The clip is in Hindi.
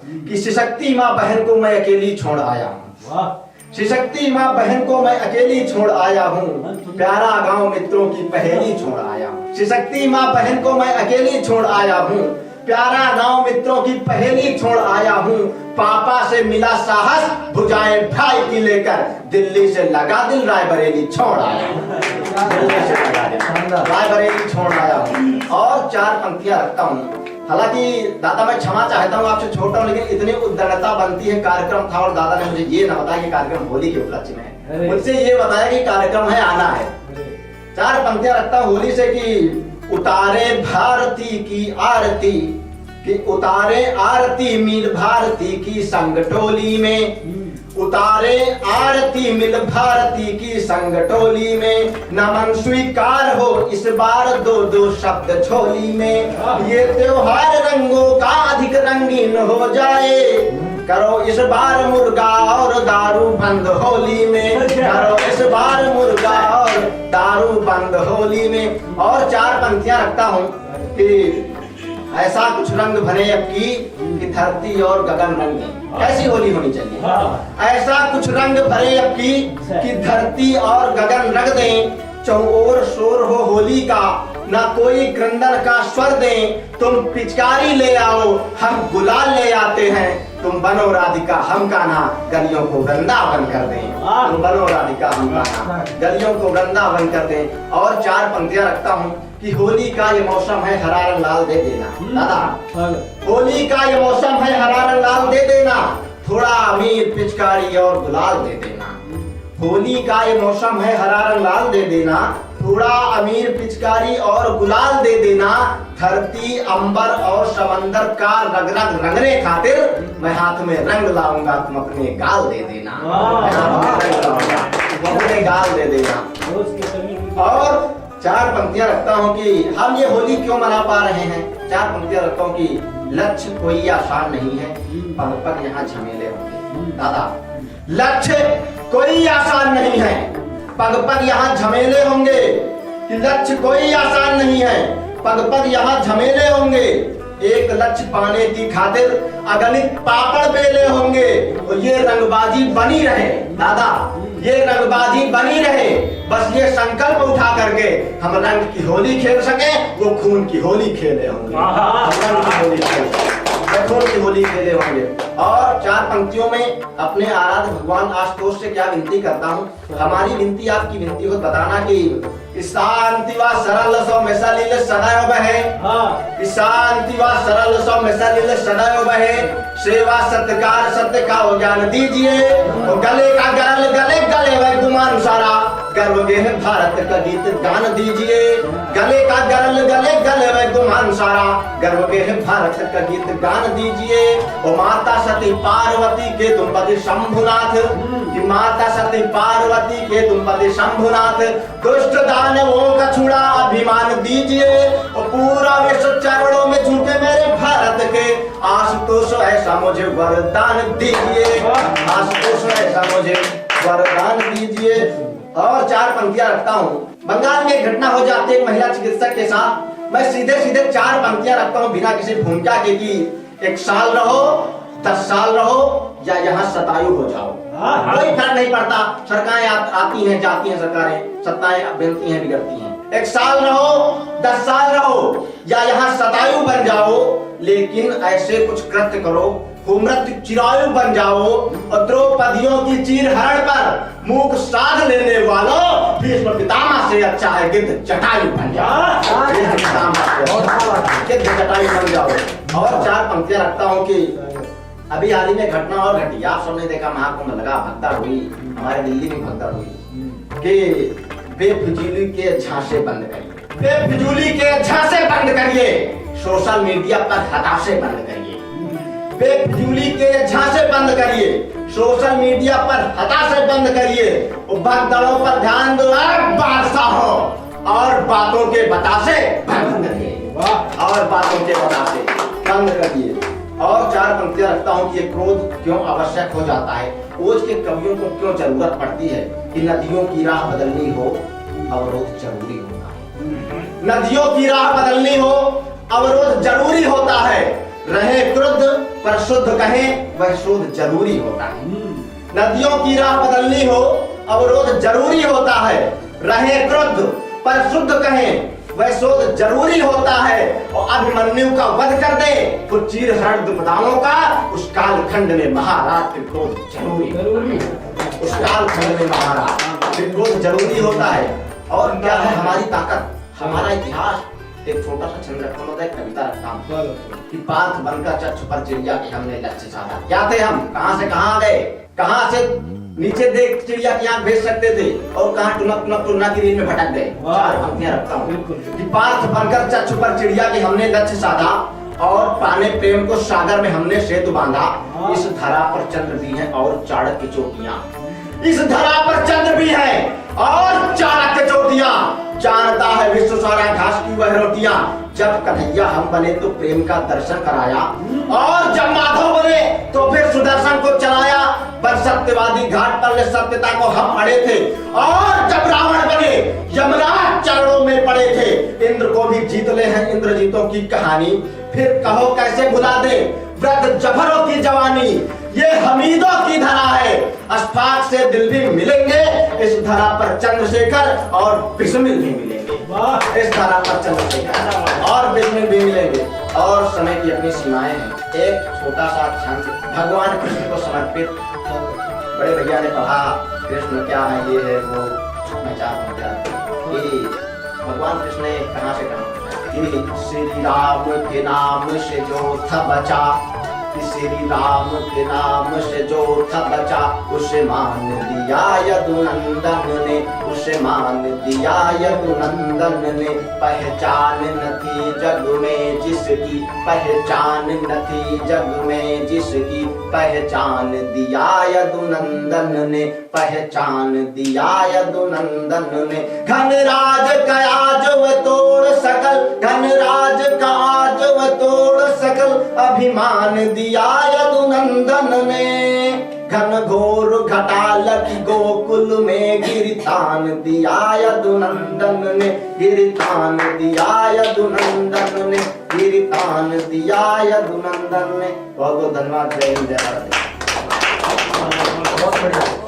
कि शिशक्ति माँ बहन को मैं अकेली छोड़ आया हूँ। शिशक्ति माँ बहन को मैं अकेली छोड़ आया हूँ, प्यारा गांव मित्रों की पहेली छोड़ आया हूँ। शिशक्ति माँ बहन को मैं अकेली छोड़ आया हूँ, प्यारा गांव मित्रों की पहेली छोड़ आया हूँ। पापा से मिला साहस, भुजाएं भाई की लेकर दिल्ली से लगा दिल रायबरेली छोड़ आया हूँ। रायबरेली छोड़ आया हूँ। और 4 पंक्तियां रखता हूँ। हालांकि दादा मैं क्षमा चाहता हूँ, आपसे छोटा हूँ, लेकिन इतनी उद्दंडता बनती है। कार्यक्रम था और दादा ने मुझे ये ना बताया कि कार्यक्रम होली के उपलक्ष्य में है, मुझसे ये बताया कि कार्यक्रम है, आना है। 4 पंक्तियां रखता हूँ होली से कि उतारे भारती की आरती, कि उतारे आरती मिल भारती की संग टोली में, उतारे आरती मिल भारती की संग टोली में, नमन स्वीकार हो इस बार 2-2 शब्द झोली में। ये त्योहार रंगों का अधिक रंगीन हो जाए, करो इस बार मुर्गा और दारू बंद होली में, करो इस बार मुर्गा और दारू बंद होली में। और 4 पंक्तियां रखता हूँ कि ऐसा कुछ रंग भरे अब की कि धरती और गगन रंगे। कैसी होली होनी चाहिए? ऐसा कुछ रंग भरे अब की कि धरती और गगन रंग दें, चौओर शोर हो होली का, ना कोई क्रंदन का स्वर दें। तुम पिचकारी ले आओ, हम गुलाल ले आते हैं, तुम बनो राधिका हम कान्हा, गलियों को वृंदावन कर दें। तुम बनो राधिका हम कान्हा, गलियों को वृंदावन कर दें। और 4 पंक्तियां रखता हूँ कि होली का ये मौसम है, हरा रंग लाल दे देना। दादा होली का ये मौसम है, हरा रंग लाल दे देना, थोड़ा अमीर पिचकारी और गुलाल दे देना। होली का ये मौसम है, हरा रंग लाल दे देना, थोड़ा अमीर पिचकारी और गुलाल दे देना। धरती अंबर और समंदर का रग रग रंगने खातिर मैं हाथ में रंग लाऊंगा, तुम अपने गाल दे देना। मैं हाथ में रंग लाऊंगा, तुम अपने गाल दे देना। और 4 पंक्तियां रखता हूँ कि हम ये होली क्यों मना पा रहे हैं। 4 पंक्तियां रखता हूँ कि लक्ष्य कोई आसान नहीं है, पग पग यहाँ झमेले होंगे। दादा लक्ष्य कोई आसान नहीं है, पग पग यहाँ झमेले होंगे। कि लक्ष्य कोई आसान नहीं है, पग पग यहाँ झमेले होंगे। एक लक्ष्य पाने की खातिर अगणित पापड़ बेले होंगे। और ये रंगबाजी बनी रहे दादा, ये रंगबाजी बनी रहे, बस ये संकल्प उठा करके हम रंग की होली खेल सके, वो खून की होली खेले होंगे। रंग की होली खून की होली खेले होंगे। और 4 पंक्तियों में अपने आराध्य भगवान आशुतोष से क्या विनती करता हूँ। हमारी विनती आपकी विनती हो, बताना कि शांति व सरल सौम्य सलिल सदैव बहे, शांति व सरल सौम्य सलिल सदैव बहे। सेवा सत्कार सत्य का वो ज्ञान दीजिए, गले का गले गले गले वह गुमान सारा, गर्व गेह भारत का गीत गान दीजिए। गले का गले गले गले वह गुमान सारा, गर्व गेह भारत का गीत गान दीजिए। और माता सती पार्वती के तुम पति शंभुनाथ, कि माता सती पार्वती के तुम पति शंभुनाथ, दुष्ट दानवों का छुड़ा अभिमान दीजिए। और पूरा विश्व चरणों में झुके मेरे भारत के, आशुतोष ऐसा मुझे वरदान दीजिए, आशुतोष ऐसा मुझे वरदान दीजिए। और 4 पंक्तियां रखता हूँ। बंगाल में एक घटना हो जाती है महिला चिकित्सक के साथ। मैं सीधे सीधे 4 पंक्तियां रखता हूँ बिना किसी भूमिका के कि 1 साल रहो, 10 साल रहो, या यहाँ शतायु हो जाओ, कोई फर्क नहीं पड़ता। सरकारें आती हैं जाती हैं, सरकारें सत्ताएं बनती हैं बिगड़ती हैं। 1 साल रहो, 10 साल रहो, या यहाँ शतायु बन जाओ, लेकिन ऐसे कुछ कृत्य करो मृत्यु चिरायु बन जाओ। और द्रौपदियों की चीर हरण पर मुख साध लेने वालों, भीष्म पितामह से अच्छा है गिद्ध जटायु बन जाओ, गिद्ध जटायु बन जाओ। और 4 पंक्तियां रखता हूँ कि अभी हाल ही में घटना और घटी, आप सबने देखा महाकुंभ लगा, भगदड़ हुई, हमारे दिल्ली में भगदड़ हुई कि बेफिजूली के झांसे बंद करिए, बेफिजूली के झांसे बंद करिए, सोशल मीडिया पर हताशे बंद करिए, बेफिजूली के झांसे बंद करिए, सोशल मीडिया पर हताशे बंद करिए। भगदड़ों पर ध्यान दो बादशाहों, और बातों के बतासे बंद करिए, और बातों के बतासे बंद करिए। और 4 पंक्तियां रखता हूँ कि ये क्रोध क्यों आवश्यक हो जाता है, ओज के कवियों को क्यों जरूरत पड़ती है। कि नदियों की राह बदलनी हो, अवरोध जरूरी होता है। नदियों की राह बदलनी हो, अवरोध जरूरी होता है। रहे क्रुद्ध पर शुद्ध कहें वह शोध जरूरी होता है। नदियों की राह बदलनी हो अवरोध जरूरी होता है। रहे क्रुद्ध पर शुद्ध कहें वह शोध जरूरी होता है। और अभिमन्यु का वध कर दे तो चीर हरण दुपदानों का उस कालखंड में महाराज के क्रोध जरूरी, उस कालखंड में महाराज के क्रोध जरूरी होता है। और क्या है हमारी ताकत, हमारा इतिहास। एक छोटा सा छंद रखता हूँ, कविता रखता हूँ कि पार्थ बनकर चक्ष पर चिड़िया के हमने लक्ष्य साधा। क्या थे हम, कहां से कहां गए, कहां से नीचे देख चिड़िया की आंख भेज सकते थे और कहां टुनक टुनक टुना की रील में भटक गए। चार पंक्तियां रखता हूँ कि पार्थ बनकर चक्ष पर चिड़िया के हमने लक्ष्य साधा और पाने प्रेम को सागर में हमने सेतु बांधा। इस धरा पर चंद्र भी है और चाणक्य चोटियां, इस धरा पर चंद्र भी है और चाणक्य चोटियां। जानता है विश्व सारा घास की वह रोटियां। जब कन्हैया हम बने तो प्रेम का दर्शन कराया और जब माधव बने तो फिर सुदर्शन को चलाया। पर सत्यवादी घाट पर सत्यता को हम अड़े थे और जब रावण बने यमराज चरणों में पड़े थे। इंद्र को भी जीत ले हैं इंद्रजीतों की कहानी, फिर कहो कैसे भुला दे वृद्ध जफरों की जवानी। ये हमीदों की धरा है, अशफाक से दिल भी मिलेंगे। इस धरा पर चंद्रशेखर और बिस्मिल भी मिलेंगे। इस धरा पर चंद्रशेखर और बिस्मिल भी मिलेंगे। और समय की अपनी सीमाएं हैं। एक छोटा सा छंद भगवान कृष्ण को समर्पित। बड़े भैया ने पढ़ा कृष्ण क्या है, ये है वो, मैं चाहता हूँ कि भगवान कृष्ण ने कहां से कहा कि श्री राम के नाम से जो था बचा, श्री राम के नाम से जो था बचा, उसे मान दिया यदुनंदन ने, उसे मान दिया यदुनंदन ने। पहचान न थी जग में जिसकी, पहचान न थी जग में जिसकी, पहचान दिया यदुनंदन ने, पहचान दिया यदुनंदन ने। घनराज का आज वह तोड़ सकल, घनराज का आज वह तोड़ सकल, अभिमान दिया यदुनंदन ने। घन घोर घटाल की गोकुल में गिरतान दिया यदुनंदन ने, गिरतान दिया यदुनंदन ने, गिरतान दिया यदुनंदन ने। बहुत बहुत धन्यवाद। जय हिंद, जय भारत। बहुत बढ़िया।